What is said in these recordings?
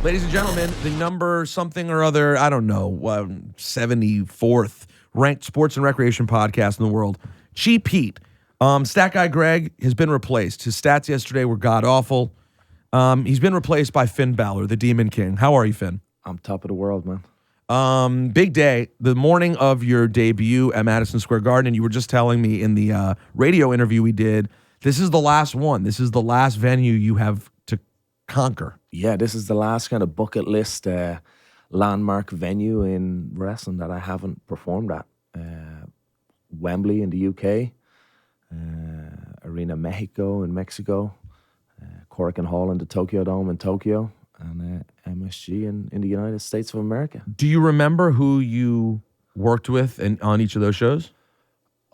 Ladies and gentlemen, the number something or other, I don't know, 74th ranked sports and recreation podcast in the world, Cheap Heat. Stat guy Greg has been replaced. His stats yesterday were god-awful. He's been replaced by Finn Balor, the Demon King. How are you, Finn? I'm top of the world, man. Big day. The morning of your debut at Madison Square Garden, and you were just telling me in the radio interview we did, this is the last one. This is the last venue you have to conquer. Yeah, this is the last kind of bucket list landmark venue in wrestling that I haven't performed at. Wembley in the UK, Arena Mexico in Mexico, Korakuen Hall in the Tokyo Dome in Tokyo, and MSG in the United States of America. Do you remember who you worked with on each of those shows?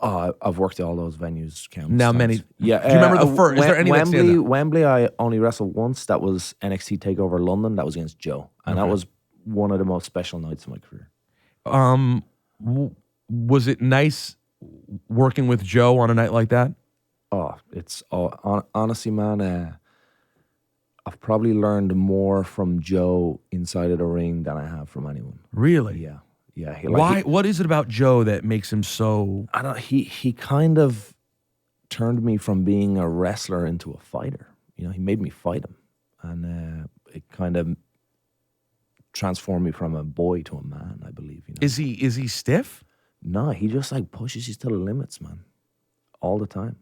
Oh, I've worked at all those venues countless Now times. many. Yeah. Do you remember the first? Is there any that stand out? Wembley, I only wrestled once. That was NXT TakeOver London. That was against Joe. And that was one of the most special nights of my career. Was it nice working with Joe on a night like that? Oh, honestly, man, I've probably learned more from Joe inside of the ring than I have from anyone. Really? Yeah. Yeah. What is it about Joe that makes him so... I don't. He kind of turned me from being a wrestler into a fighter. You know, he made me fight him, and it kind of transformed me from a boy to a man, I believe. You know? Is he stiff? No, he just like pushes you to the limits, man, all the time.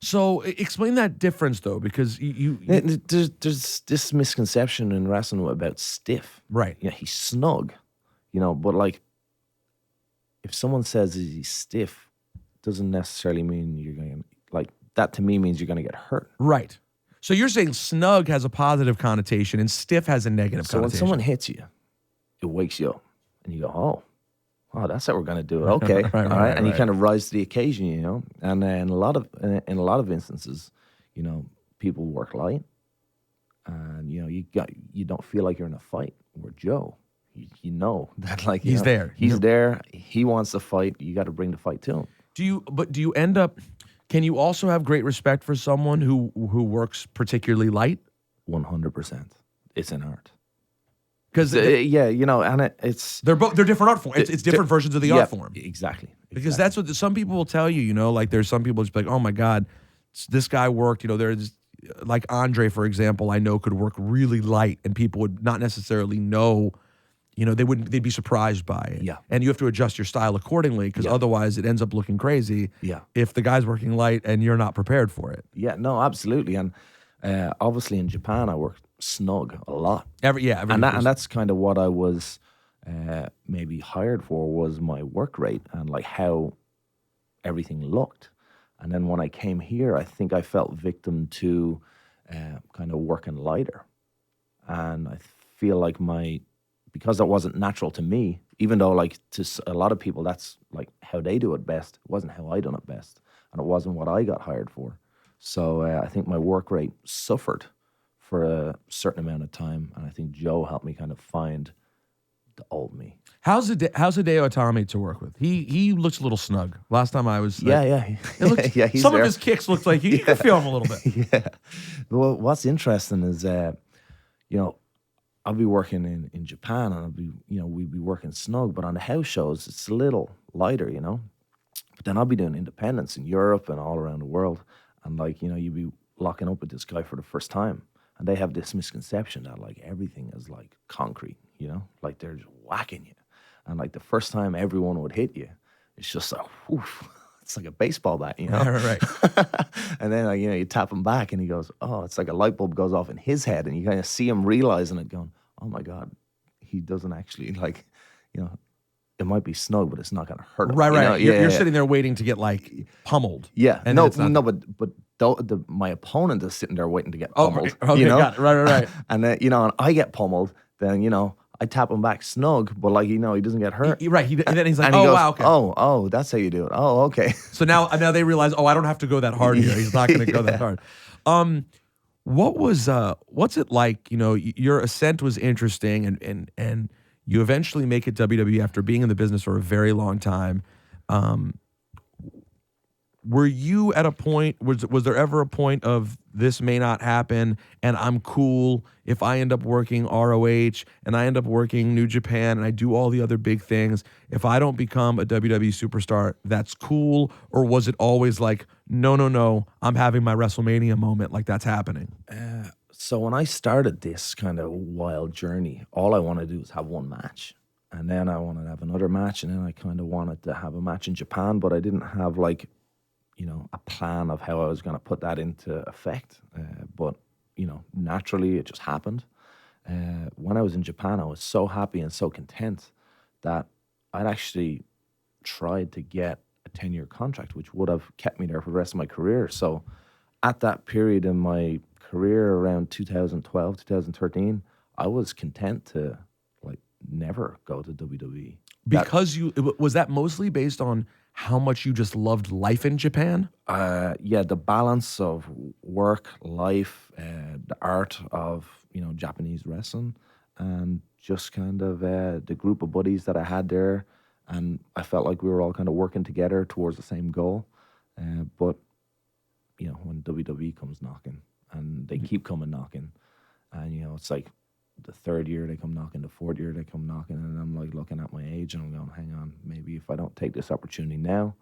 So explain that difference, though, because there's this misconception in wrestling about stiff. Right. Yeah, he's snug. You know, but like, if someone says he's stiff, doesn't necessarily mean you're going to, like, that to me means you're going to get hurt. Right. So you're saying snug has a positive connotation and stiff has a negative So connotation. when someone hits you, it wakes you up. And you go, oh, that's how we're going to do it. Okay. Right. And you kind of rise to the occasion, you know. And in a lot of instances, you know, people work light. And, you know, you don't feel like you're in a fight. Where Joe... You know that, like, he's there. He's there. He wants to fight. You got to bring the fight to him. Do you end up? Can you also have great respect for someone who works particularly light? 100%. It's an art. Because yeah, you know, and they're different art forms. It's different versions of the art form. Exactly. Because that's what some people will tell you. You know, like there's some people just like, oh my God, this guy worked. You know, there's like Andre, for example. I know could work really light, and people would not necessarily know. You know, they'd be surprised by it. Yeah. And you have to adjust your style accordingly because otherwise it ends up looking crazy. Yeah. If the guy's working light and you're not prepared for it. Yeah, no, absolutely. And obviously in Japan, I worked snug a lot. And that's kind of what I was maybe hired for, was my work rate and like how everything looked. And then when I came here, I think I felt victim to kind of working lighter. And I feel like because that wasn't natural to me, even though like to a lot of people, that's like how they do it best. It wasn't how I done it best. And it wasn't what I got hired for. So I think my work rate suffered for a certain amount of time. And I think Joe helped me kind of find the old me. How's Hideo Itami to work with? He looks a little snug. Last time I was... Yeah. He's some of his kicks looked like you can feel him a little bit. Yeah. Well, what's interesting is, you know, I'll be working in Japan and we'd be working snug, but on the house shows, it's a little lighter, you know. But then I'll be doing independence in Europe and all around the world. And like, you know, you'd be locking up with this guy for the first time. And they have this misconception that like everything is like concrete, you know, like they're just whacking you. And like the first time everyone would hit you, it's just like, whoof. It's like a baseball bat, you know? Right. And then, like, you know, you tap him back and he goes, oh, it's like a light bulb goes off in his head. And you kind of see him realizing it going, oh my God, he doesn't actually, like, you know, it might be snug, but it's not going to hurt him. Right. You know? You're sitting there waiting to get, like, pummeled. Yeah. And but my opponent is sitting there waiting to get pummeled. Okay, you know? got it. Right. And then, you know, and I get pummeled, then, you know, I tap him back snug, but like, you know, he doesn't get hurt. Right. And then he's like, and he goes, wow, okay. Oh, that's how you do it. Oh, okay. So now they realize, I don't have to go that hard here. He's not going to go that hard. What's it like? You know, your ascent was interesting, and you eventually make it WWE after being in the business for a very long time. were you at a point, was there ever a point of this may not happen and I'm cool if I end up working ROH and I end up working New Japan and I do all the other big things? If I don't become a WWE superstar, that's cool? Or was it always like, no, no, no, I'm having my WrestleMania moment, like that's happening? So when I started this kind of wild journey, all I wanted to do was have one match. And then I wanted to have another match. And then I kind of wanted to have a match in Japan, but I didn't have like, a plan of how I was going to put that into effect. But, naturally it just happened. When I was in Japan, I was so happy and so content that I'd actually tried to get a 10-year contract, which would have kept me there for the rest of my career. So at that period in my career around 2012, 2013, I was content to like never go to WWE. Because was that mostly based on how much you just loved life in Japan? Yeah, the balance of work, life, the art of Japanese wrestling, and just kind of the group of buddies that I had there, and I felt like we were all kind of working together towards the same goal. But when WWE comes knocking, and they keep coming knocking, and it's like the third year they come knocking, the fourth year they come knocking, and I'm like looking at my age and I'm going, hang on, maybe if I don't take this opportunity now,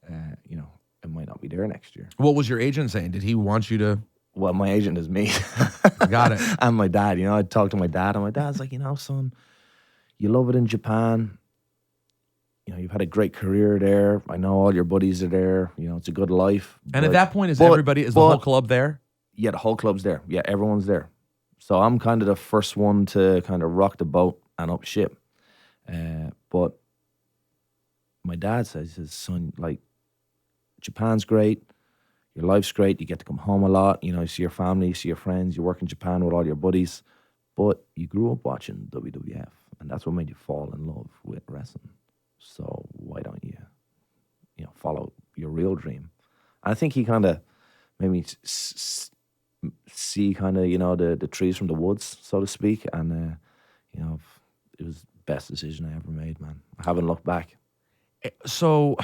it might not be there next year. What was your agent saying? Did he want you to? Well, my agent is me. Got it. And my dad, I talked to my dad, and my dad's like, son, you love it in Japan. You've had a great career there. I know all your buddies are there. It's a good life. And at that point, is the whole club there? Yeah, the whole club's there. Yeah, everyone's there. So I'm kind of the first one to kind of rock the boat and up ship. But my dad says, he says, son, like, Japan's great. Your life's great. You get to come home a lot. You see your family, you see your friends. You work in Japan with all your buddies. But you grew up watching WWF, and that's what made you fall in love with wrestling. So why don't you, follow your real dream? And I think he kind of made me see kind of, the trees from the woods, so to speak. And, it was the best decision I ever made, man. I haven't looked back. So,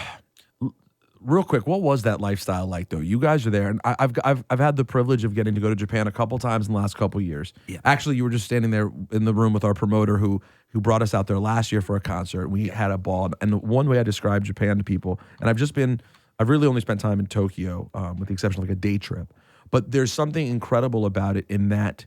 real quick, what was that lifestyle like, though? You guys are there, and I've had the privilege of getting to go to Japan a couple times in the last couple years. Yeah. Actually, you were just standing there in the room with our promoter who brought us out there last year for a concert. We had a ball, and the one way I describe Japan to people, and I've really only spent time in Tokyo, with the exception of like a day trip, but there's something incredible about it in that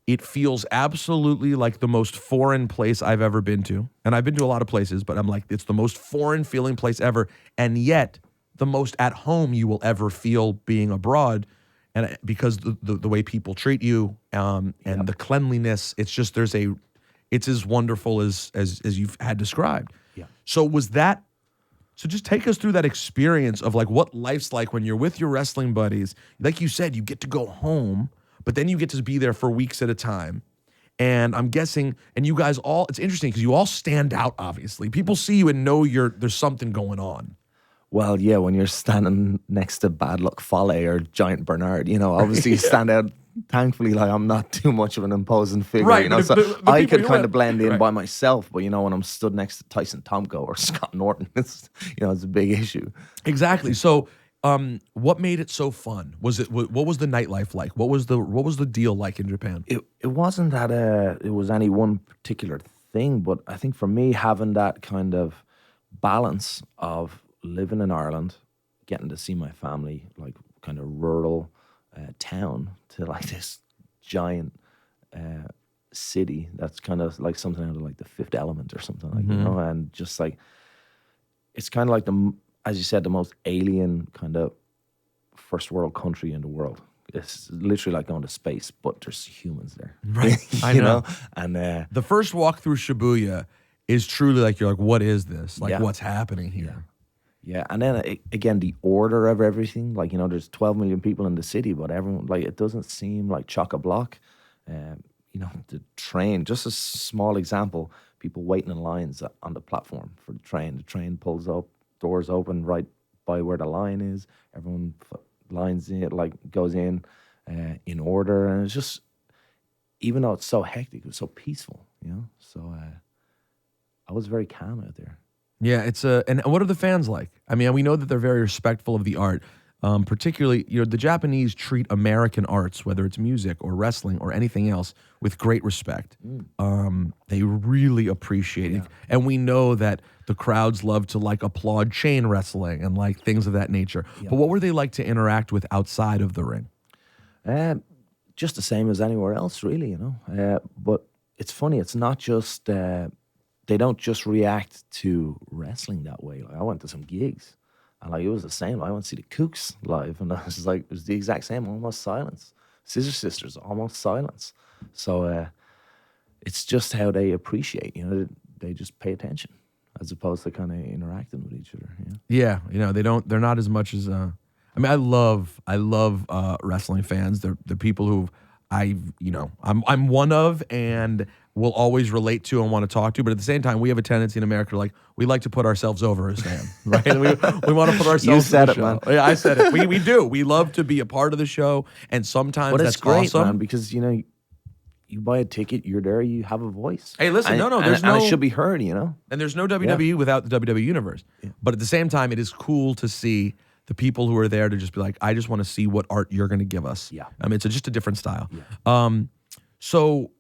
it feels absolutely like the most foreign place I've ever been to. And I've been to a lot of places, but I'm like, it's the most foreign feeling place ever. And yet the most at home you will ever feel being abroad. And because the way people treat you, and the cleanliness, it's just, it's as wonderful as you've had described. Yeah. So just take us through that experience of like what life's like when you're with your wrestling buddies. Like you said, you get to go home, but then you get to be there for weeks at a time. And I'm guessing, and you guys all, it's interesting because you all stand out, obviously. People see you and know there's something going on. Well, yeah, when you're standing next to Bad Luck Fale or Giant Bernard, obviously you stand out. Thankfully, like, I'm not too much of an imposing figure, right, so the I could kind of blend in right. by myself. But, when I'm stood next to Tyson Tomko or Scott Norton, it's a big issue. Exactly. So, what made it so fun? What was the nightlife like? What was the deal like in Japan? It wasn't that it was any one particular thing, but I think for me, having that kind of balance of living in Ireland, getting to see my family, like kind of rural town, to like this giant city that's kind of like something out of like the Fifth Element or something, like, and just like, it's kind of like as you said, the most alien kind of first world country in the world. It's literally like going to space, but there's humans there. Right. I know. And the first walk through Shibuya is truly like, you're like, what is this? Like, Yeah. what's happening here? Yeah, and then again, the order of everything, like, there's 12 million people in the city, but everyone, like, it doesn't seem like chock-a-block. The train, just a small example, people waiting in lines on the platform for the train. The train pulls up, doors open right by where the line is. Everyone lines in, like, goes in order, and it's just, even though it's so hectic, it was so peaceful, So I was very calm out there. Yeah, and what are the fans like? I mean, we know that they're very respectful of the art. Particularly, the Japanese treat American arts, whether it's music or wrestling or anything else, with great respect. They really appreciate it, and we know that the crowds love to applaud chain wrestling and things of that nature. But what were they like to interact with outside of the ring? Just the same as anywhere else, really, But it's funny. It's not just they don't just react to wrestling that way. Like I went to some gigs, and it was the same. I went to see the Kooks live, and it was the exact same, almost silence. Scissor Sisters, almost silence. So it's just how they appreciate. They just pay attention as opposed to kind of interacting with each other. Yeah, they don't. They're not as much as. I love wrestling fans. They're people who I'm one of and will always relate to and want to talk to. But at the same time, we have a tendency in America we like to put ourselves over as fans, right? And we want to put ourselves. You said in the it, show. man. Yeah, I said it. We do. We love to be a part of the show, and sometimes But that's it's great, awesome. man, because you buy a ticket, you're there, you have a voice. Hey, listen, there's and it should be heard, And there's no WWE without the WWE universe. Yeah. But at the same time, it is cool to see the people who are there to just be I just want to see what art you're going to give us. Yeah. I mean, it's just a different style. Yeah. So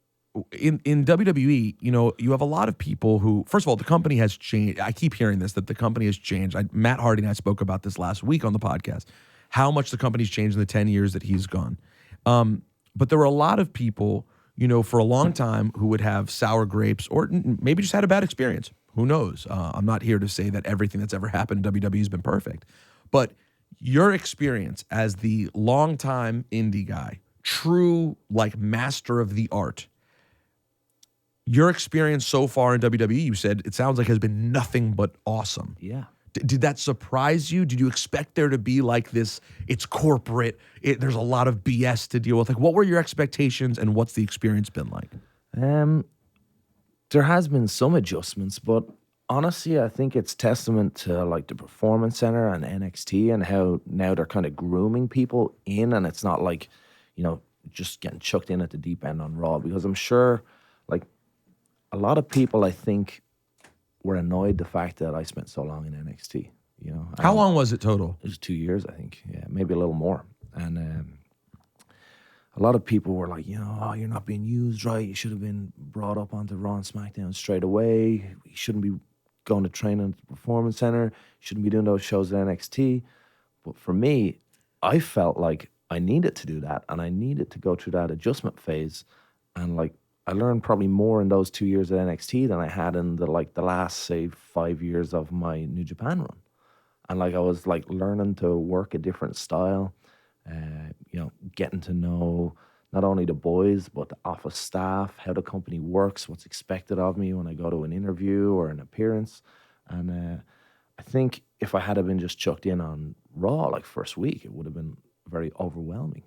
in WWE, you have a lot of people who, first of all, the company has changed. I keep hearing this, that the company has changed. Matt Hardy and I spoke about this last week on the podcast, how much the company's changed in the 10 years that he's gone. But there were a lot of people, for a long time who would have sour grapes or maybe just had a bad experience. Who knows? I'm not here to say that everything that's ever happened in WWE has been perfect. But your experience as the longtime indie guy, true master of the art, your experience so far in WWE, you said it sounds like has been nothing but awesome. Yeah. Did that surprise you? Did you expect there to be this, it's corporate, there's a lot of BS to deal with? What were your expectations and what's the experience been like? There has been some adjustments, but honestly, I think it's testament to the Performance Center and NXT and how now they're kind of grooming people in, and it's not just getting chucked in at the deep end on Raw, because I'm sure a lot of people, I think, were annoyed the fact that I spent so long in NXT. How long was it total? It was 2 years, I think. Yeah, maybe a little more. And a lot of people were like, oh, you're not being used right. You should have been brought up onto Raw and SmackDown straight away. You shouldn't be going to train at the Performance Center. You shouldn't be doing those shows at NXT. But for me, I felt like I needed to do that, and I needed to go through that adjustment phase. And I learned probably more in those 2 years at NXT than I had in the last, say, 5 years of my New Japan run. And I was learning to work a different style, getting to know not only the boys, but the office staff, how the company works, what's expected of me when I go to an interview or an appearance. And I think if I had been just chucked in on Raw first week, it would have been very overwhelming.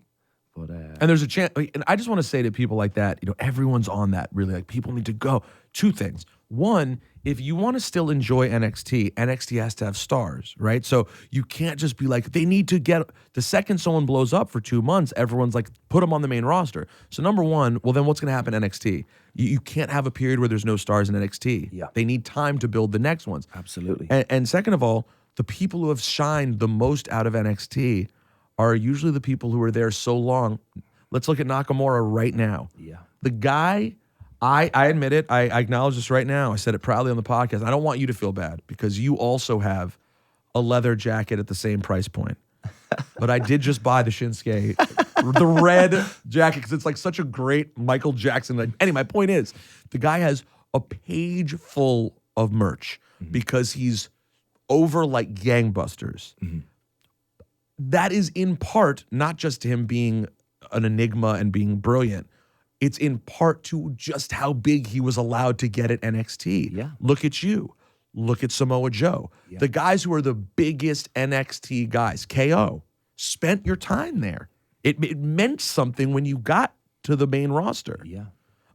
But and there's a chance, and I just want to say to people like that, everyone's on that really. People need to go. Two things. One, if you want to still enjoy NXT, NXT has to have stars, right? So you can't just be they need to get, the second someone blows up for 2 months, everyone's put them on the main roster. So number one, well, then what's going to happen in NXT? You can't have a period where there's no stars in NXT. Yeah. They need time to build the next ones. Absolutely. And second of all, the people who have shined the most out of NXT are usually the people who are there so long. Let's look at Nakamura right now. Yeah. The guy, I admit it, I acknowledge this right now. I said it proudly on the podcast. I don't want you to feel bad because you also have a leather jacket at the same price point. But I did just buy the Shinsuke, the red jacket, because it's such a great Michael Jackson. Anyway, my point is, the guy has a page full of merch because he's over like gangbusters. Mm-hmm. That is in part not just him being an enigma and being brilliant. It's in part to just how big he was allowed to get at NXT. Yeah. Look at you. Look at Samoa Joe. Yeah. The guys who are the biggest NXT guys, KO, spent your time there. It meant something when you got to the main roster. Yeah.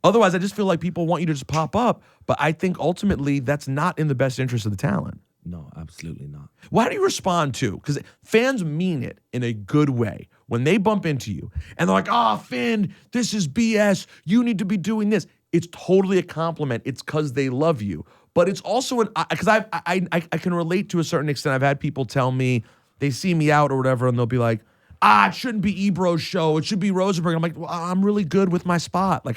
Otherwise, I just feel like people want you to just pop up, but I think ultimately that's not in the best interest of the talent. No, absolutely not. Well, how do you respond to? Because fans mean it in a good way. When they bump into you and they're like, Finn, this is BS. You need to be doing this. It's totally a compliment. It's because they love you. but it's also because I can relate to a certain extent. I've had people tell me they see me out or whatever, and they'll be like, it shouldn't be Ebro's show. It should be Rosenberg. I'm like, well, I'm really good with my spot. Like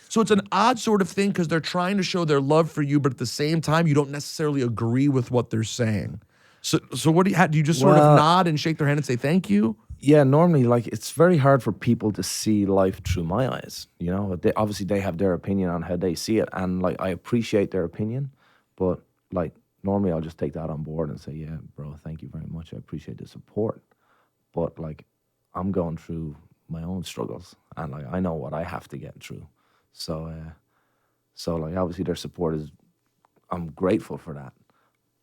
so it's an odd sort of thing because they're trying to show their love for you, but at the same time, you don't necessarily agree with what they're saying. So what do you just sort of nod and shake their hand and say thank you? Yeah, normally, like, it's very hard for people to see life through my eyes. You know, obviously they have their opinion on how they see it, and like I appreciate their opinion, but like normally I'll just take that on board and say, yeah, bro, thank you very much. I appreciate the support, but like I'm going through my own struggles, and like I know what I have to get through. So, like obviously their support I'm grateful for that,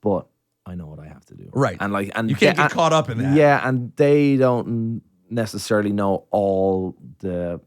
but I know what I have to do. Right. And you can't get caught up in that. Yeah, and they don't necessarily know all the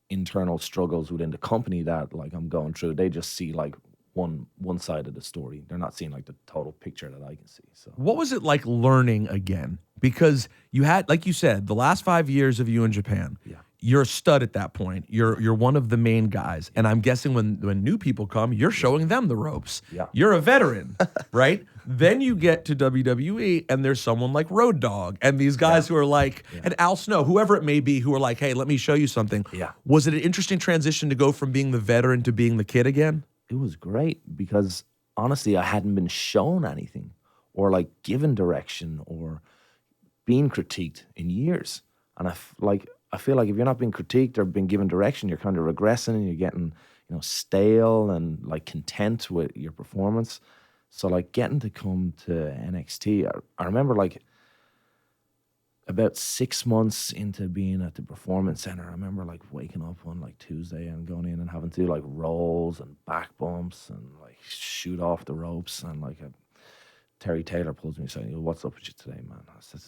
internal struggles within the company that like I'm going through. They just see like one side of the story. They're not seeing like the total picture that I can see. So what was it like learning again? Because you had, like you said, the last 5 years of you in Japan. Yeah. You're a stud at that point. You're one of the main guys. And I'm guessing when new people come, you're showing them the ropes. Yeah. You're a veteran, right? Then you get to WWE and there's someone like Road Dogg and these guys who are like, and Al Snow, whoever it may be, who are like, hey, let me show you something. Yeah. Was it an interesting transition to go from being the veteran to being the kid again? It was great because honestly, I hadn't been shown anything or like given direction or being critiqued in years. And I feel like if you're not being critiqued or being given direction, you're kind of regressing and you're getting, stale and like content with your performance. So like getting to come to NXT, I remember like about 6 months into being at the Performance Center, I remember like waking up on like Tuesday and going in and having to do like rolls and back bumps and like shoot off the ropes. And like Terry Taylor pulls me aside and he goes, "What's up with you today, man?" I said,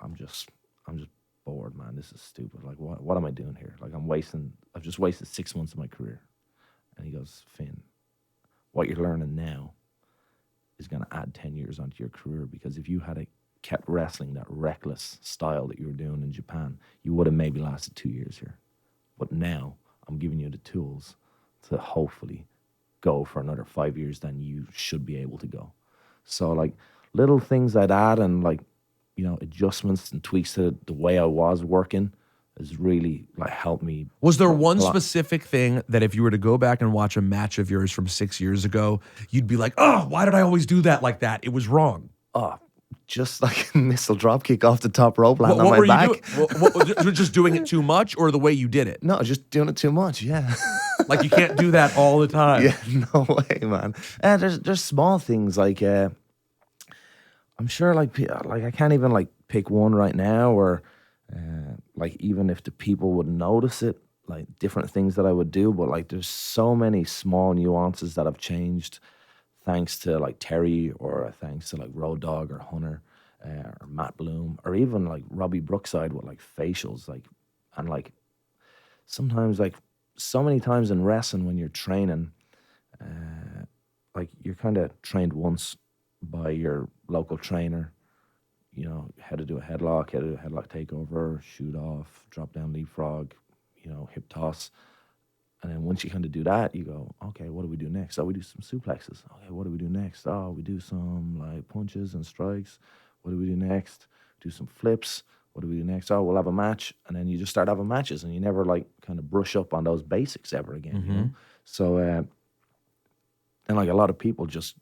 I'm just bored, man. This is stupid. Like, what am I doing here? Like, I've just wasted 6 months of my career. And he goes, "Finn, what you're learning now is going to add 10 years onto your career, because if you had kept wrestling that reckless style that you were doing in Japan, you would have maybe lasted 2 years here. But now I'm giving you the tools to hopefully go for another 5 years, then you should be able to go." So like little things I'd add and like, adjustments and tweaks to the way I was working has really like helped me. Was there one specific thing that if you were to go back and watch a match of yours from 6 years ago, you'd be like, oh, why did I always do that like that? It was wrong. Oh, just like a missile drop kick off the top rope, land on my back. Just doing it too much, or the way you did it? No, just doing it too much, yeah. Like you can't do that all the time. Yeah, no way, man. There's small things like I'm sure like I can't even like pick one right now, or like even if the people would notice it, like different things that I would do, but like there's so many small nuances that have changed thanks to like Terry, or thanks to like Road Dogg or Hunter or Matt Bloom, or even like Robbie Brookside with like facials, like, and like sometimes like so many times in wrestling when you're training, like you're kind of trained once by your local trainer, how to do a headlock, how to do a headlock takeover, shoot off, drop down leapfrog, hip toss. And then once you kind of do that, you go, okay, what do we do next? Oh, we do some suplexes. Okay, what do we do next? Oh, we do some like punches and strikes. What do we do next? Do some flips. What do we do next? Oh, we'll have a match. And then you just start having matches and you never like kind of brush up on those basics ever again, So, and like a lot of people just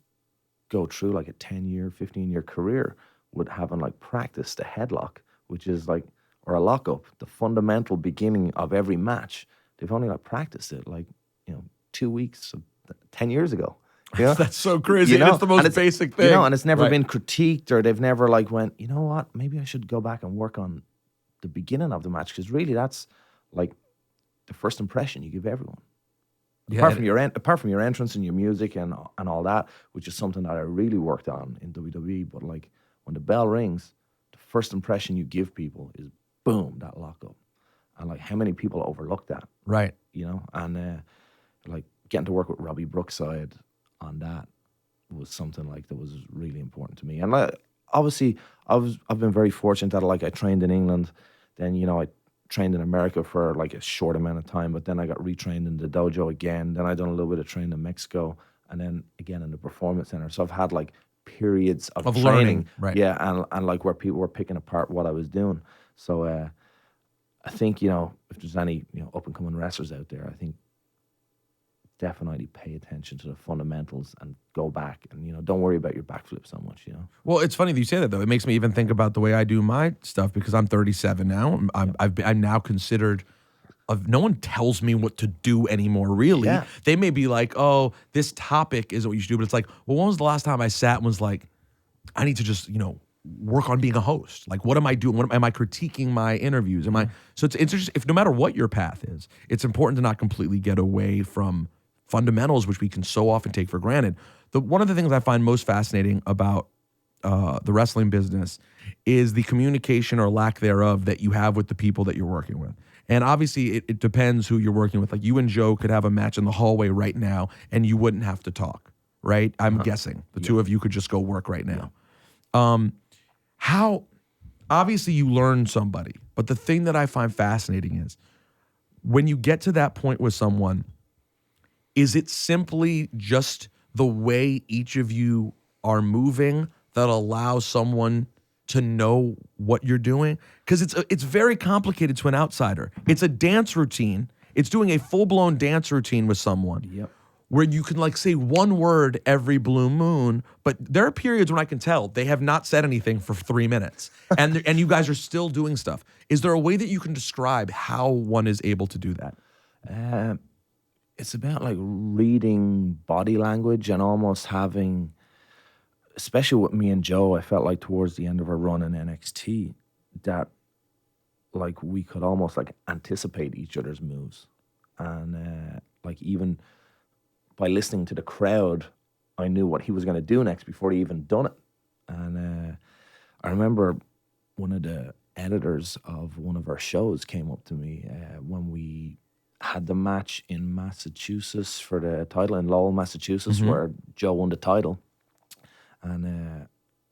go through like a 10-year, 15-year career with having like practiced a headlock, which is like, or a lockup, the fundamental beginning of every match. They've only like practiced it like, 2 weeks, 10 years ago. That's so crazy. It's the most basic thing. And it's never been critiqued, or they've never like went, you know what, maybe I should go back and work on the beginning of the match, because really that's like the first impression you give everyone. Yeah, apart from your entrance and your music and all that, which is something that I really worked on in WWE. But like when the bell rings, the first impression you give people is boom, that lockup. And like how many people overlook that, right? And like getting to work with Robbie Brookside on that was something like that was really important to me. And like obviously I've been very fortunate that like I trained in England, then I trained in America for like a short amount of time, but then I got retrained in the dojo again. Then I done a little bit of training in Mexico, and then again in the performance center. So I've had like periods of Of training, learning, right. Yeah, and like where people were picking apart what I was doing. So I think, you know, if there's any, you know, up and coming wrestlers out there, I think definitely pay attention to the fundamentals and go back and, you know, don't worry about your backflip so much, you know. Well, it's funny that you say that, though. It makes me even think about the way I do my stuff because I'm 37 now. I'm now considered. No one tells me what to do anymore, really. Yeah. They may be like, oh, this topic is what you should do. But it's like, well, when was the last time I sat and was like, I need to just, you know, work on being a host? Like, what am I doing? Am I critiquing my interviews? So it's interesting. If no matter what your path is, it's important to not completely get away from fundamentals, which we can so often take for granted. One of the things I find most fascinating about the wrestling business is the communication or lack thereof that you have with the people that you're working with. And obviously, it depends who you're working with. Like you and Joe could have a match in the hallway right now, and you wouldn't have to talk, right? I'm guessing the two of you could just go work right now. How obviously you learn somebody, but the thing that I find fascinating is when you get to that point with someone, is it simply just the way each of you are moving that allows someone to know what you're doing? Because it's very complicated to an outsider. It's a dance routine. It's doing a full-blown dance routine with someone. Yep. Where you can like say one word every blue moon, but there are periods when I can tell they have not said anything for 3 minutes, and you guys are still doing stuff. Is there a way that you can describe how one is able to do that? It's about like reading body language and almost having, especially with me and Joe, I felt like towards the end of our run in NXT that like we could almost like anticipate each other's moves. And like even by listening to the crowd, I knew what he was going to do next before he even done it. And I remember one of the editors of one of our shows came up to me when we had the match in Massachusetts for the title in Lowell, Massachusetts, where Joe won the title. And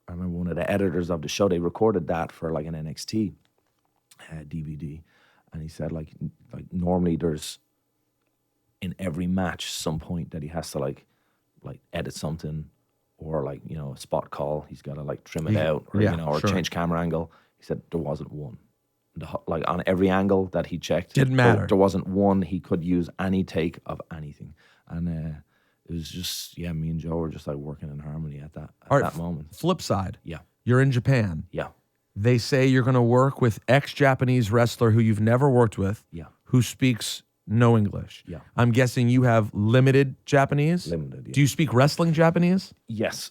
I remember one of the editors of the show, they recorded that for like an NXT DVD. And he said like normally there's in every match some point that he has to like edit something or like, you know, a spot call. He's got to like trim it out or, you know, or change camera angle. He said there wasn't one. Like on every angle that he checked, didn't matter. There wasn't one. He could use any take of anything. And it was just, yeah, me and Joe were just like working in harmony at that moment. Flip side. Yeah. You're in Japan. Yeah. They say you're going to work with ex-Japanese wrestler who you've never worked with, who speaks no English. Yeah. I'm guessing you have limited Japanese? Limited, yeah. Do you speak wrestling Japanese? Yes.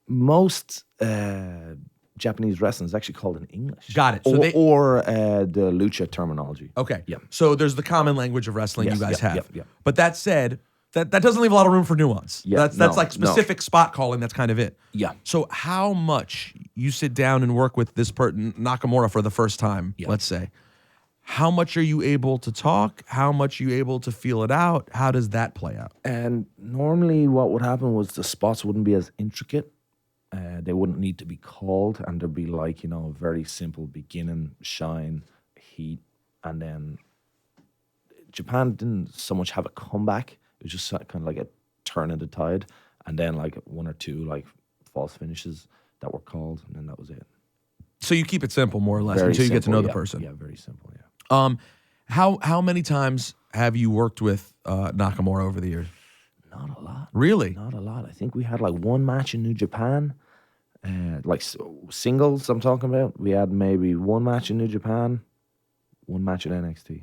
Most Japanese wrestling is actually called in English. Got it. So or the lucha terminology. Okay. Yeah. So there's the common language of wrestling Yes, you guys have. Yeah. But that said, that doesn't leave a lot of room for nuance. Yeah, That's like specific spot calling. That's kind of it. Yeah. So how much you sit down and work with this person, Nakamura, for the first time, let's say, how much are you able to talk? How much are you able to feel it out? How does that play out? And normally what would happen was the spots wouldn't be as intricate. They wouldn't need to be called, and there'd be like, you know, a very simple beginning, shine, heat, and then Japan didn't so much have a comeback. It was just kind of like a turn of the tide, and then like one or two like false finishes that were called, and then that was it. So you keep it simple, more or less, Very until you get to know simple, the person. Yeah, very simple. Yeah. How many times have you worked with Nakamura over the years? Not a lot. Really? Not a lot. I think we had like one match in New Japan, like singles. I'm talking about. We had maybe one match in New Japan, one match in NXT,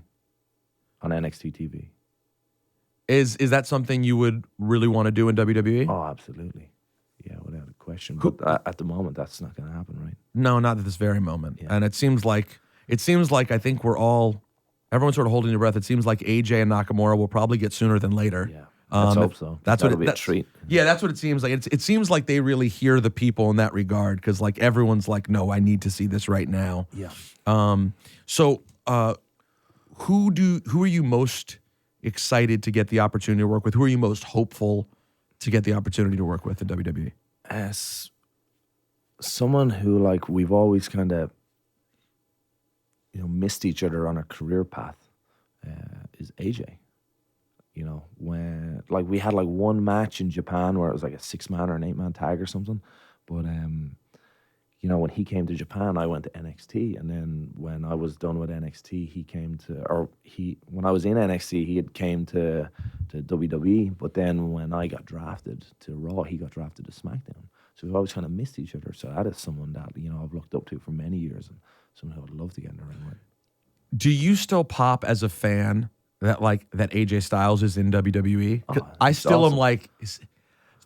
on NXT TV. Is that something you would really want to do in WWE? Oh, absolutely. Yeah, without a question. But at the moment, that's not going to happen, right? No, not at this very moment. Yeah. And it seems like I think everyone's sort of holding their breath. It seems like AJ and Nakamura will probably get sooner than later. Yeah. Let's hope so. That'll be a treat. Yeah, that's what it seems like. It seems like they really hear the people in that regard because like everyone's like, no, I need to see this right now. Yeah. So who are you most excited to get the opportunity to work with? Who are you most hopeful to get the opportunity to work with in WWE? As someone who like we've always kind of, you know, missed each other on a career path, is AJ. You know, when like we had like one match in Japan where it was like a 6-man or an 8-man tag or something. But you know, when he came to Japan, I went to NXT, and then when I was done with NXT, when I was in NXT, he had came to WWE. But then when I got drafted to Raw, he got drafted to SmackDown. So we've always kind of missed each other. So that is someone that, you know, I've looked up to for many years, and someone who I'd love to get in the ring with. Do you still pop as a fan that AJ Styles is in WWE? Oh, I still awesome. am like.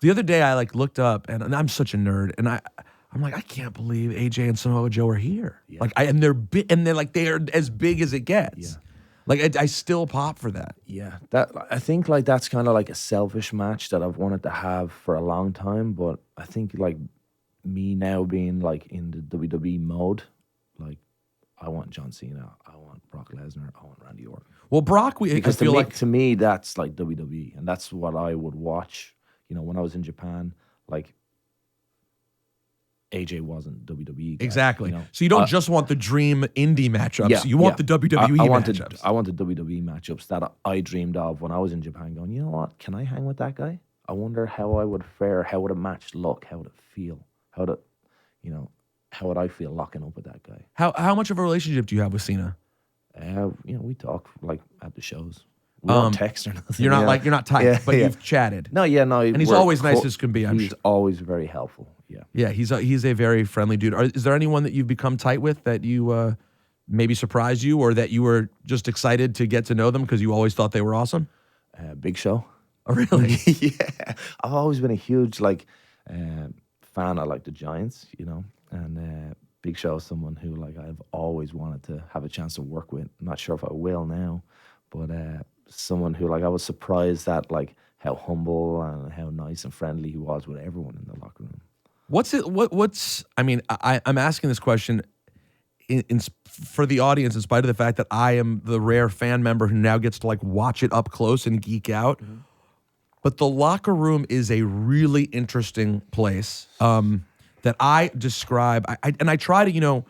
The other day I like looked up and I'm such a nerd, and I'm like, I can't believe AJ and Samoa Joe are here. Yeah. Like and they're as big as it gets. Yeah. Like I still pop for that. Yeah, that I think like that's kind of like a selfish match that I've wanted to have for a long time. But I think like me now being like in the WWE mode, like I want John Cena, I want Brock Lesnar, I want Randy Orton. Well, Brock, Because I feel like to me that's like WWE, and that's what I would watch. You know, when I was in Japan, like AJ wasn't WWE guy, exactly. You know? So you don't just want the dream indie matchups. Yeah, You want yeah. the WWE matchups. I wanted WWE matchups that I dreamed of when I was in Japan, going, you know what, can I hang with that guy? I wonder how I would fare, how would a match look, how would it feel, how would I feel locking up with that guy? How much of a relationship do you have with Cena? You know, we talk like at the shows. We don't text or nothing. You're not you know? you're not tight, Yeah, but yeah. you've chatted. No, yeah, no. And he's always nice as can be, I'm He's sure. always very helpful, yeah. Yeah, he's a very friendly dude. Is there anyone that you've become tight with that you maybe surprised you, or that you were just excited to get to know them because you always thought they were awesome? Big Show. Oh, really? Yeah. I've always been a huge fan of like the Giants, you know, and Big Show is someone who like I've always wanted to have a chance to work with. I'm not sure if I will now, but someone who like I was surprised at like how humble and how nice and friendly he was with everyone in the locker room. I mean, I'm asking this question for the audience in spite of the fact that I am the rare fan member who now gets to like watch it up close and geek out. Mm-hmm. But the locker room is a really interesting place that I describe. I try to, you know,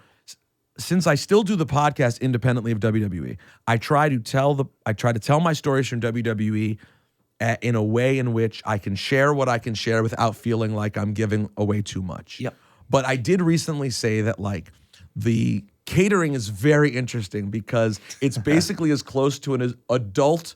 since I still do the podcast independently of WWE, I try to tell my stories from WWE in a way in which I can share what I can share without feeling like I'm giving away too much. Yep. But I did recently say that like the catering is very interesting because it's basically as close to an adult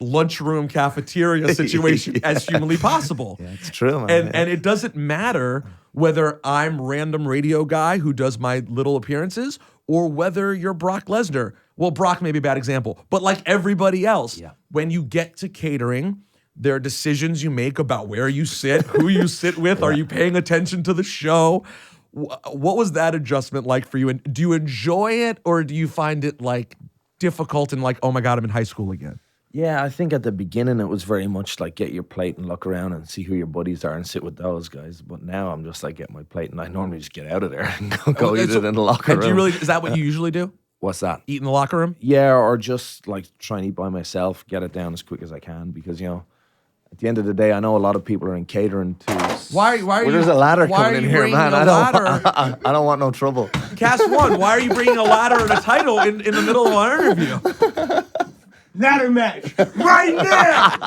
lunchroom cafeteria situation as humanly possible. Yeah, it's true, man. And it doesn't matter whether I'm random radio guy who does my little appearances or whether you're Brock Lesnar. Well, Brock may be a bad example, but like everybody else, when you get to catering, there are decisions you make about where you sit, who you sit with. Are you paying attention to the show? What was that adjustment like for you? And do you enjoy it, or do you find it like difficult and like, oh my God, I'm in high school again? Yeah, I think at the beginning it was very much like get your plate and look around and see who your buddies are and sit with those guys. But now I'm just like get my plate and I normally just get out of there and go eat it in the locker room. Is that what you usually do? What's that? Eat in the locker room? Yeah, or just like try and eat by myself, get it down as quick as I can because, you know, at the end of the day, I know a lot of people are in catering too. Why are you? There's a ladder why coming are in you here, bringing man. a ladder? I don't want no trouble. Cast one. Why are you bringing a ladder and a title in the middle of our interview? Ladder match right now.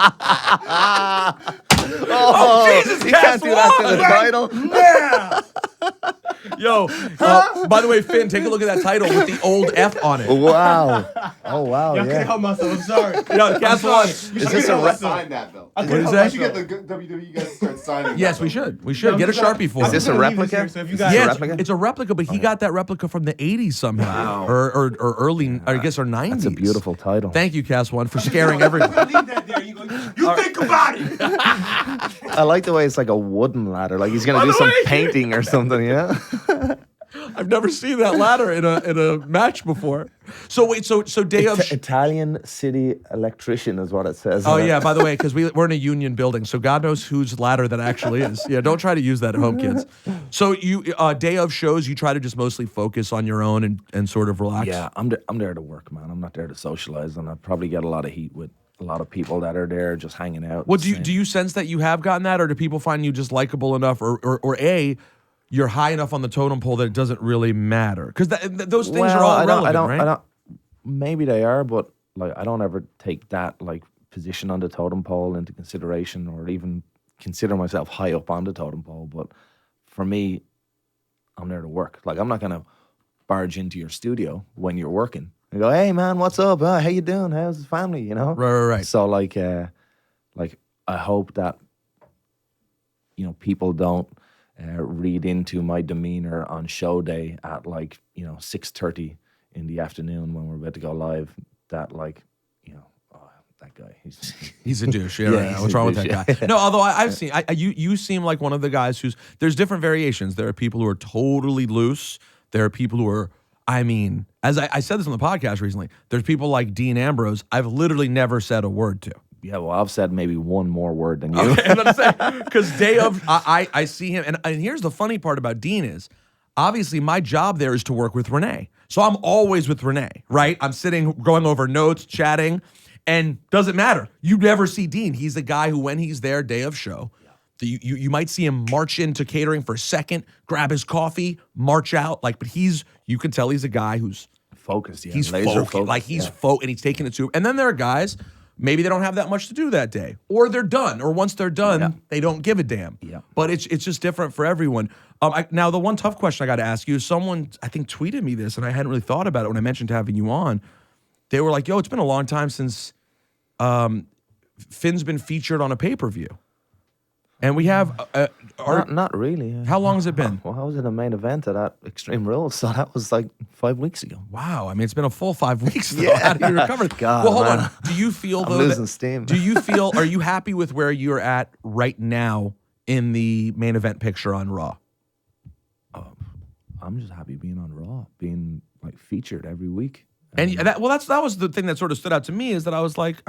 Oh, Jesus, you can't do that to the title. Yeah. Yo, by the way, Finn, take a look at that title with the old F on it. Wow. Oh, wow. Y'all couldn't help myself. I'm sorry. Yo, Cast one. Is this a sign that though? I What couldn't is help that? We should myself. get the WWE guys to start signing. Yes, we should. We should. Get a Sharpie for Is it. this a I'm gonna leave replica? here, so if you Is guys- this a Yeah, replica? it's a replica, but he got that replica from the 80s somehow. Wow. Or early, or I guess, or 90s. That's a beautiful title. Thank you, Cast One, for scaring everyone. Leave that there. You think about it. I like the way it's like a wooden ladder. Like he's going to do some painting or something, yeah? I've never seen that ladder in a match before. So wait, so day of. Italian city electrician is what it says. Oh yeah, by the way, because we're in a union building, so God knows whose ladder that actually is. Yeah, don't try to use that at home, kids. So you day of shows, you try to just mostly focus on your own and sort of relax. Yeah, I'm there to work, man. I'm not there to socialize, and I probably get a lot of heat with a lot of people that are there just hanging out. Well, do you sense that you have gotten that, or do people find you just likable enough, or A, you're high enough on the totem pole that it doesn't really matter? Because those things are all relevant, right? Maybe they are, but like I don't ever take that like position on the totem pole into consideration, or even consider myself high up on the totem pole. But for me, I'm there to work. Like, I'm not gonna barge into your studio when you're working and go, "Hey man, what's up? How you doing? How's the family?" You know? Right. So like I hope that people don't read into my demeanor on show day at 6:30 in the afternoon when we're about to go live. That oh, that guy, He's a douche. Yeah, Yeah, right. he's What's a wrong with douche, that guy? No, although I've seen, you seem like one of the guys there's different variations. There are people who are totally loose. There are people who are, as I said this on the podcast recently, there's people like Dean Ambrose I've literally never said a word to. Yeah, well, I've said maybe one more word than you. Okay, let's say, because day of, I see him, and here's the funny part about Dean is, obviously my job there is to work with Renee. So I'm always with Renee, right? I'm sitting, going over notes, chatting, and doesn't matter. You never see Dean. He's the guy who, when he's there, day of show, you might see him march into catering for a second, grab his coffee, march out, but you can tell he's a guy who's Focused, yeah. he's laser focused, and he's taking it to. And then there are guys, maybe they don't have that much to do that day, or they're done, or once they're done, they don't give a damn. Yeah. But it's just different for everyone. Now, the one tough question I got to ask you is, someone I think tweeted me this, and I hadn't really thought about it when I mentioned having you on. They were like, "Yo, it's been a long time since Finn's been featured on a pay-per-view," and we have. Not really. How long has it been? Well, I was in the main event of that Extreme Rules, so that was 5 weeks ago. Wow, it's been a full 5 weeks. Though. Yeah. How do you recover? God, well, hold man. on. Do you feel I'm though? losing steam. Do you feel? Are you happy with where you're at right now in the main event picture on Raw? I'm just happy being on Raw, being featured every week. And that was the thing that sort of stood out to me, is that I was like,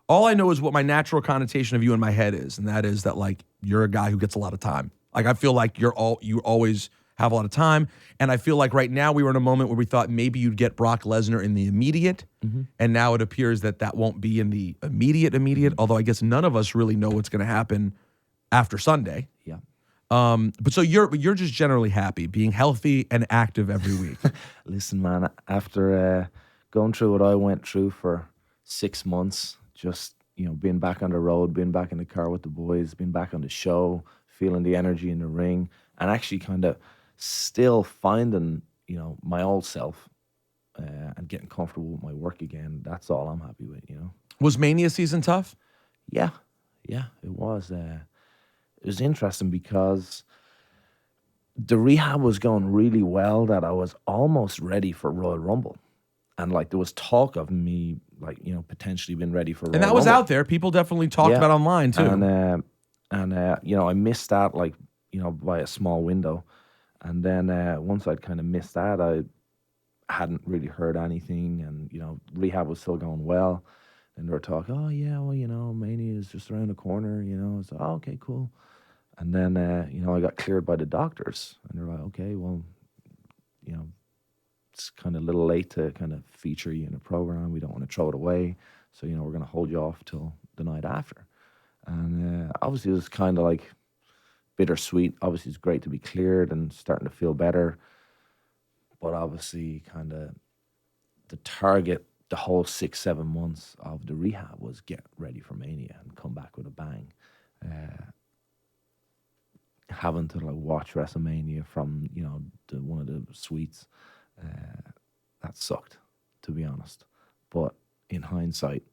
all I know is what my natural connotation of you in my head is, and that is that you're a guy who gets a lot of time. I feel like you always have a lot of time, and I feel like right now we were in a moment where we thought maybe you'd get Brock Lesnar in the immediate, and now it appears that won't be in the immediate. Although I guess none of us really know what's going to happen after Sunday. Yeah. But so you're just generally happy, being healthy and active every week. Listen, man, after going through what I went through for 6 months, just being back on the road, being back in the car with the boys, being back on the show, feeling the energy in the ring, and actually kind of still finding my old self and getting comfortable with my work again. That's all I'm happy with. Was Mania season tough? Yeah, it was. It was interesting because the rehab was going really well, that I was almost ready for Royal Rumble. And there was talk of me, potentially being ready for Royal Rumble. And that was out there. People definitely talked about online too. And I missed that, by a small window. And then once I'd kind of missed that, I hadn't really heard anything. And, rehab was still going well. And they were talking, "Oh, yeah, well, Mania is just around the corner, So, oh, okay, cool." And then, I got cleared by the doctors. And they're like, "Okay, well, it's kind of a little late to kind of feature you in a program. We don't want to throw it away. So, we're going to hold you off till the night after." And obviously it was kind of bittersweet. Obviously it's great to be cleared and starting to feel better. But obviously kind of the target, the whole 6-7 months of the rehab was get ready for Mania and come back with a bang. Having to watch WrestleMania from one of the suites, that sucked, to be honest. But in hindsight,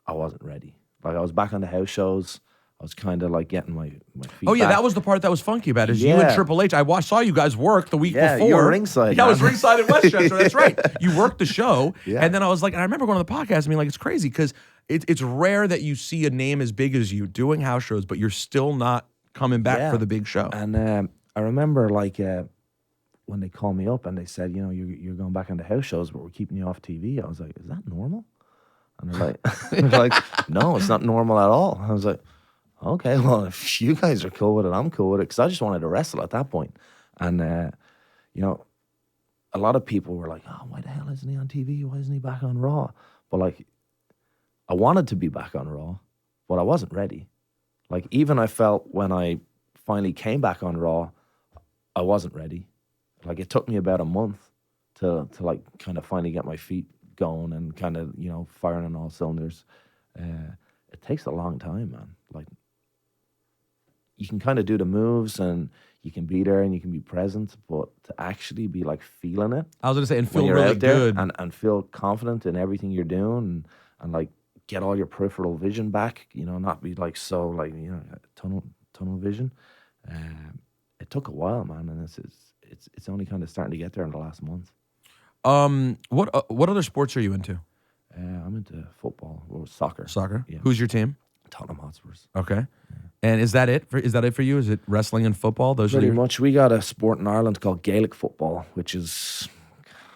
I wasn't ready. I was back on the house shows. I was kind of getting my feet. Oh yeah, back. that was the part that was funky about it. Is you and Triple H. I saw you guys work the week before. You were ringside. Yeah, I was ringside in Westchester. That's right. You worked the show, Yeah. and then I was and I remember going to the podcast and being it's crazy because it's rare that you see a name as big as you doing house shows, but you're still not coming back for the big show. And I remember when they called me up and they said, you're going back on the house shows, but we're keeping you off TV. I was like, "Is that normal?" And they're like, "No, it's not normal at all." I was like, "Okay, well, if you guys are cool with it, I'm cool with it," because I just wanted to wrestle at that point. And a lot of people were like, "Oh, why the hell isn't he on TV? Why isn't he back on Raw?" But I wanted to be back on Raw, but I wasn't ready. Even I felt when I finally came back on Raw, I wasn't ready. It took me about a month to kind of finally get my feet going and kind of, you know, firing on all cylinders. It takes a long time, man. Like, you can kind of do the moves and you can be there and you can be present, but to actually be like feeling it I was gonna say, and when feel you're really out there good. and feel confident in everything you're doing and like get all your peripheral vision back, you know, not be like so like, you know, tunnel vision. It took a while, man, and it's only kind of starting to get there in the last month. What other sports are you into? I'm into football or soccer. Soccer. Yeah. Who's your team? Tottenham Hotspurs. Okay. And is that it for you? Is it wrestling and football? Those Pretty are your, much. We got a sport in Ireland called Gaelic football, which is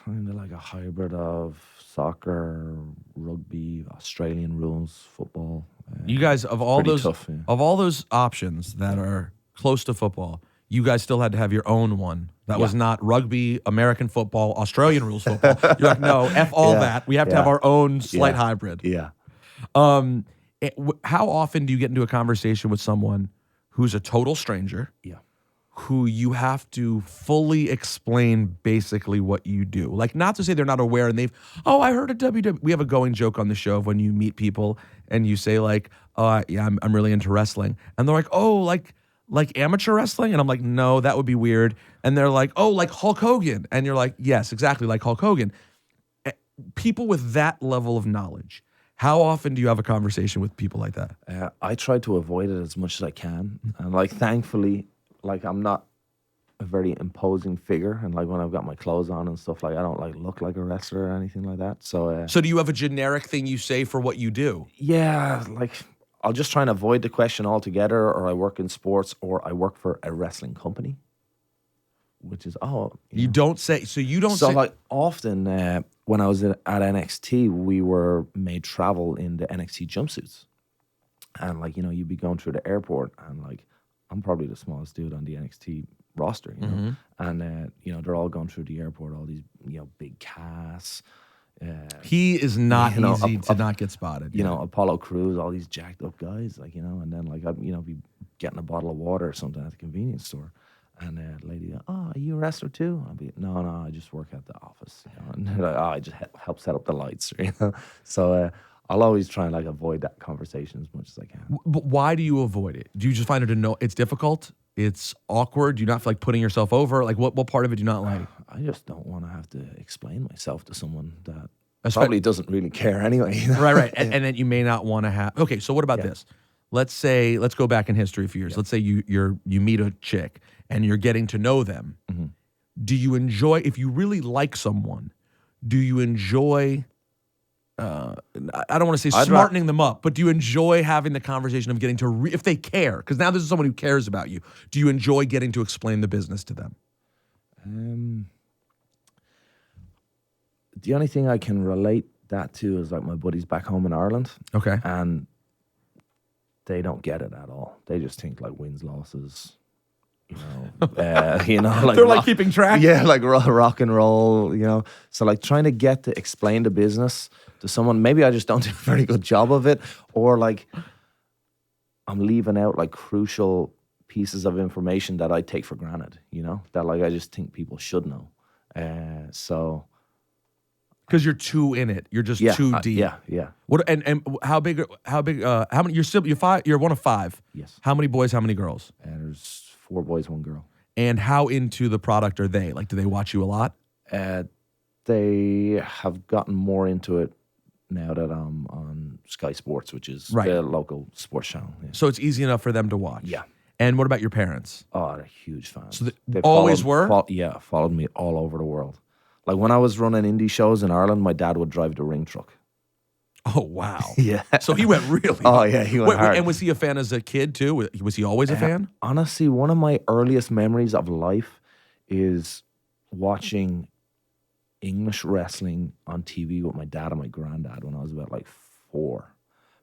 kind of like a hybrid of soccer, rugby, Australian rules, football. you guys of all pretty those tough, yeah. of all those options that are close to football, you guys still had to have your own one. That was not rugby, American football, Australian rules football. You're like, no, F all Yeah. that. We have to have Yeah. our own slight Yeah. hybrid. Yeah. How often do you get into a conversation with someone who's a total stranger, Yeah. who you have to fully explain basically what you do? Like, not to say they're not aware and I heard of WWE. We have a going joke on the show of when you meet people and you say like, yeah, I'm really into wrestling. And they're like, oh, like amateur wrestling? And I'm like, no, that would be weird. And they're like, oh, like Hulk Hogan. And you're like, yes, exactly like Hulk Hogan. People with that level of knowledge, how often do you have a conversation with people like that? I try to avoid it as much as I can. And like, thankfully, like I'm not a very imposing figure. And like when I've got my clothes on and stuff, like I don't like look like a wrestler or anything like that. So, So do you have a generic thing you say for what you do? yeah, like I'll just try and avoid the question altogether, or I work in sports, or I work for a wrestling company, which is, You don't say, so you don't So say. like often when I was at NXT, we were made travel in the NXT jumpsuits, and like, you know, you'd be going through the airport, and like I'm probably the smallest dude on the NXT roster, you know, and you know, they're all going through the airport, all these, you know, big casts. He is not You know, easy to not get spotted. You know, Apollo Crews, all these jacked up guys, like, you know, and then like I'd, you know, be getting a bottle of water or something at the convenience store. And the lady, are you a wrestler too? I'll be, no, I just work at the office. You know? And they're like, I just help set up the lights. You know? So I'll always try and like avoid that conversation as much as I can. But why do you avoid it? Do you just find it's difficult? It's awkward? Do you not feel like putting yourself over? Like what part of it do you not like? I just don't want to have to explain myself to someone that That's probably doesn't really care anyway. You know? Right. And then you may not want to have. Okay, so what about this? Let's go back in history a few years. Let's say you meet a chick and you're getting to know them. Mm-hmm. Do you enjoy, if you really like someone, do you enjoy, I don't want to say smartening them up, but do you enjoy having the conversation of getting to, if they care? Because now this is someone who cares about you. Do you enjoy getting to explain the business to them? The only thing I can relate that to is like my buddies back home in Ireland. Okay. And they don't get it at all. They just think like wins, losses, you know, like They're like keeping track. Yeah, like rock and roll, you know. So like trying to get to explain the business to someone, maybe I just don't do a very good job of it, or like I'm leaving out like crucial pieces of information that I take for granted, you know, that like I just think people should know. So Because you're too in it. You're just too deep. Yeah. What and how big how many you're one of five. Yes. How many boys, how many girls? And there's 4 boys, 1 girl. And how into the product are they? Like, do they watch you a lot? They have gotten more into it now that I'm on Sky Sports, which is Right. the local sports channel. Yeah. So it's easy enough for them to watch. Yeah. And what about your parents? Oh, they're huge fans. So They've always were? followed me all over the world. Like when I was running indie shows in Ireland, my dad would drive the ring truck. Oh, wow. Yeah. So he went really. Oh, yeah, he went hard. And was he a fan as a kid too? Was he always a fan? Honestly, one of my earliest memories of life is watching English wrestling on TV with my dad and my granddad when I was about like 4,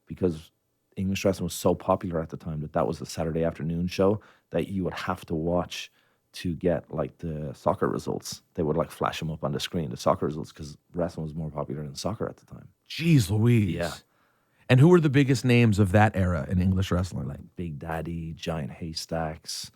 because English wrestling was so popular at the time that was the Saturday afternoon show that you would have to watch to get like the soccer results. They would like flash them up on the screen, the soccer results, because wrestling was more popular than soccer at the time. Jeez Louise. Yeah. And who were the biggest names of that era in English wrestling? Like Big Daddy, Giant Haystacks,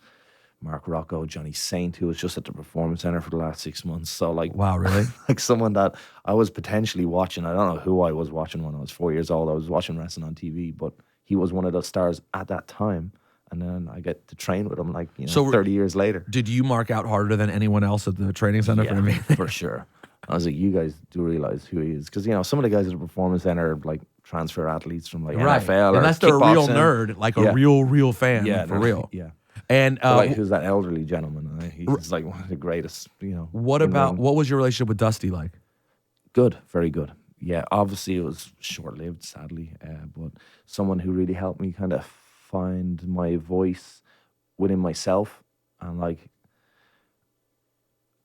Mark Rocco, Johnny Saint, who was just at the Performance Center for the last 6 months. So like, Wow, really? like someone that I was potentially watching. I don't know who I was watching when I was 4 years old. I was watching wrestling on TV, but he was one of those stars at that time. And then I get to train with him, like, you know, So 30 years later. Did you mark out harder than anyone else at the training center for me? For sure. I was like, you guys do realize who he is. Because, you know, some of the guys at the Performance Center are like transfer athletes from like NFL or Unless they're a real kickboxing. nerd, like a Yeah. real fan, Yeah, for they're- real. Yeah. And But, like, who's that elderly gentleman? He's like one of the greatest, you know. what was your relationship with Dusty like? Good, very good. Yeah, obviously it was short-lived, sadly, but someone who really helped me kind of find my voice within myself and like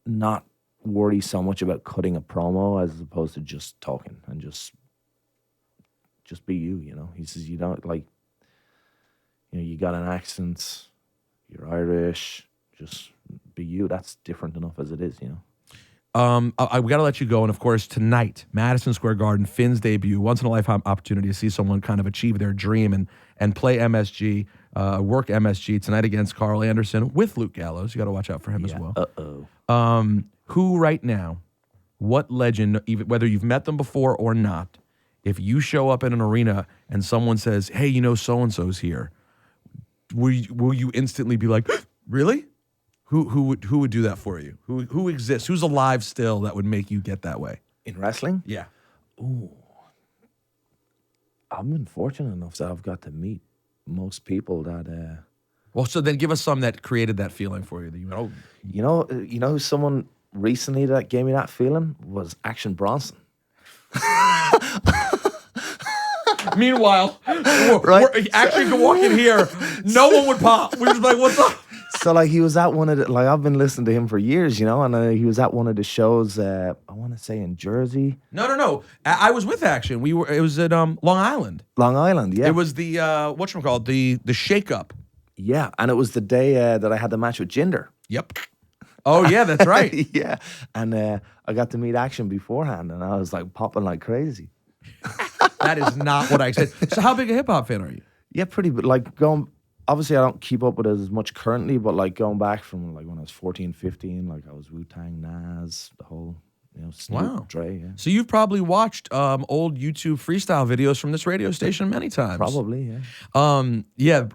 not worry so much about cutting a promo as opposed to just talking and just be you, you know. He says, you don't like, you know, you got an accent, you're Irish, just be you. That's different enough as it is, you know. We got to let you go. And of course, tonight, Madison Square Garden, Finn's debut, once in a lifetime opportunity to see someone kind of achieve their dream and play MSG, work MSG tonight against Carl Anderson with Luke Gallows. You got to watch out for him as well. Uh-oh. Who right now, what legend, even whether you've met them before or not, if you show up in an arena and someone says, hey, you know, so-and-so's here, will you instantly be like, really? Who would do that for you? Who exists? Who's alive still that would make you get that way? In wrestling? Yeah. I've been fortunate enough that I've got to meet most people that, Well, so then give us some that created that feeling for you. That you went, oh, you know, someone recently that gave me that feeling was Action Bronson. Meanwhile, we're actually could walk in here, no one would pop. We was like, what's up? So like he was at one of the, like I've been listening to him for years, you know, and he was at one of the shows. I want to say in Jersey, No. I was with Action. It was at Long Island. Long Island. Yeah, It was the whatchamacallit, the shake up. yeah, and it was the day that I had the match with Jinder. Yep. Oh yeah, that's right. Yeah, and I got to meet Action beforehand, and I was like popping like crazy. That is not what I said. So how big a hip hop fan are you? Yeah, pretty. But like going, obviously I don't keep up with it as much currently, but like going back from like when I was 14, 15, like I was Wu-Tang, Nas, the whole, you know, Snoop, Wow. Dre. Yeah, So you've probably watched old YouTube freestyle videos from this radio station many times. probably. Yeah.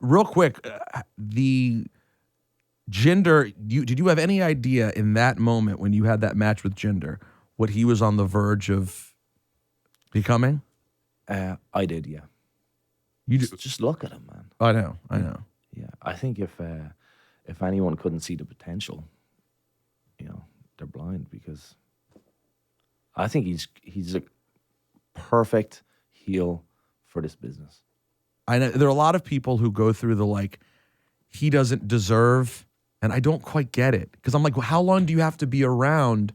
Real quick, the Jinder, did you have any idea in that moment when you had that match with Jinder what he was on the verge of becoming? I did. Yeah. You do. Just look at him, man. I know. Yeah, I think if anyone couldn't see the potential, you know, they're blind, because I think he's a perfect heel for this business. I know there are a lot of people who go through the like, he doesn't deserve, and I don't quite get it because I'm like, well, how long do you have to be around?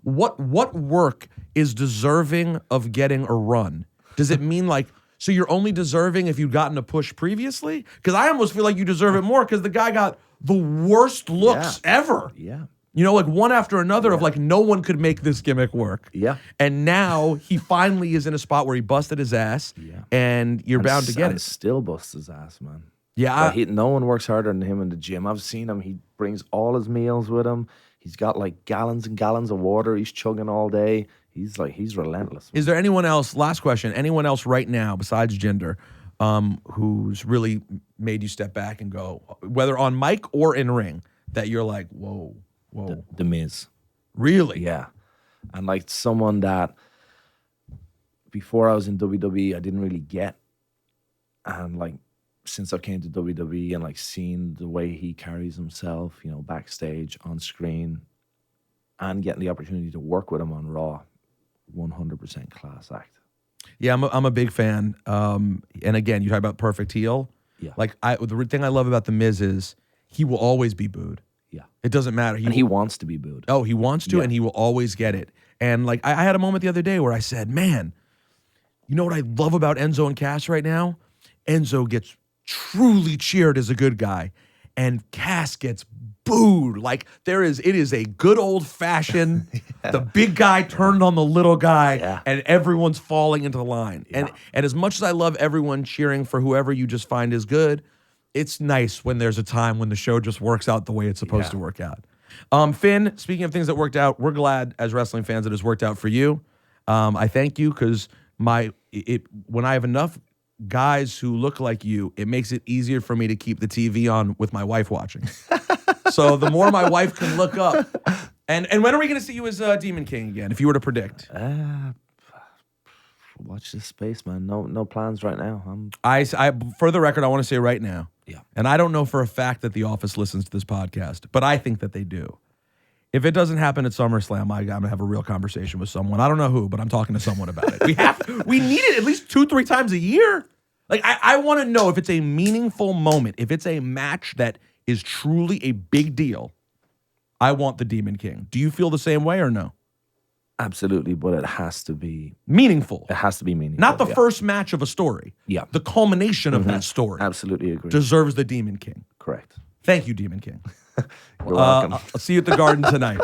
What work is deserving of getting a run? Does it mean like, so you're only deserving if you'd gotten a push previously? Because I almost feel like you deserve it more because the guy got the worst looks ever. Yeah. You know, like one after another of like, no one could make this gimmick work. Yeah. And now he finally is in a spot where he busted his ass, and you're bound to get and it. still busts his ass, man. Yeah. Like, no one works harder than him in the gym. I've seen him. He brings all his meals with him. He's got like gallons and gallons of water he's chugging all day. He's relentless. Is there anyone else, last question, anyone else right now besides Jinder who's really made you step back and go, whether on mic or in ring, that you're like, whoa. The Miz. Really? Yeah. And like someone that before I was in WWE, I didn't really get. And like since I came to WWE and like seeing the way he carries himself, you know, backstage, on screen, and getting the opportunity to work with him on Raw, 100% class act. Yeah, I'm a big fan. And again, you talk about perfect heel. Yeah. Like the thing I love about The Miz is he will always be booed. Yeah. It doesn't matter. He wants to be booed. Oh, he wants to, Yeah. and he will always get it. And like I had a moment the other day where I said, man, you know what I love about Enzo and Kast right now? Enzo gets truly cheered as a good guy, and Kast gets booed. Like it is a good old fashioned, the big guy turned on the little guy, and everyone's falling into line. And as much as I love everyone cheering for whoever you just find is good, it's nice when there's a time when the show just works out the way it's supposed to work out. Finn, speaking of things that worked out, we're glad as wrestling fans it has worked out for you. I thank you because when I have enough guys who look like you, it makes it easier for me to keep the TV on with my wife watching. So the more my wife can look up, and when are we going to see you as Demon King again? If you were to predict, Watch this space, man. No plans right now. I for the record, I want to say right now, Yeah. and I don't know for a fact that The Office listens to this podcast, but I think that they do. If it doesn't happen at SummerSlam, I'm gonna have a real conversation with someone. I don't know who, but I'm talking to someone about it. We need it at least 2-3 times a year. Like I want to know if it's a meaningful moment, if it's a match that is truly a big deal. I want the Demon King. Do you feel the same way or no? Absolutely, but it has to be Meaningful. It has to be meaningful. Not the first match of a story. Yeah. The culmination of that story Absolutely agree. deserves the Demon King. Correct. Thank you, Demon King. You're welcome. I'll see you at the Garden tonight.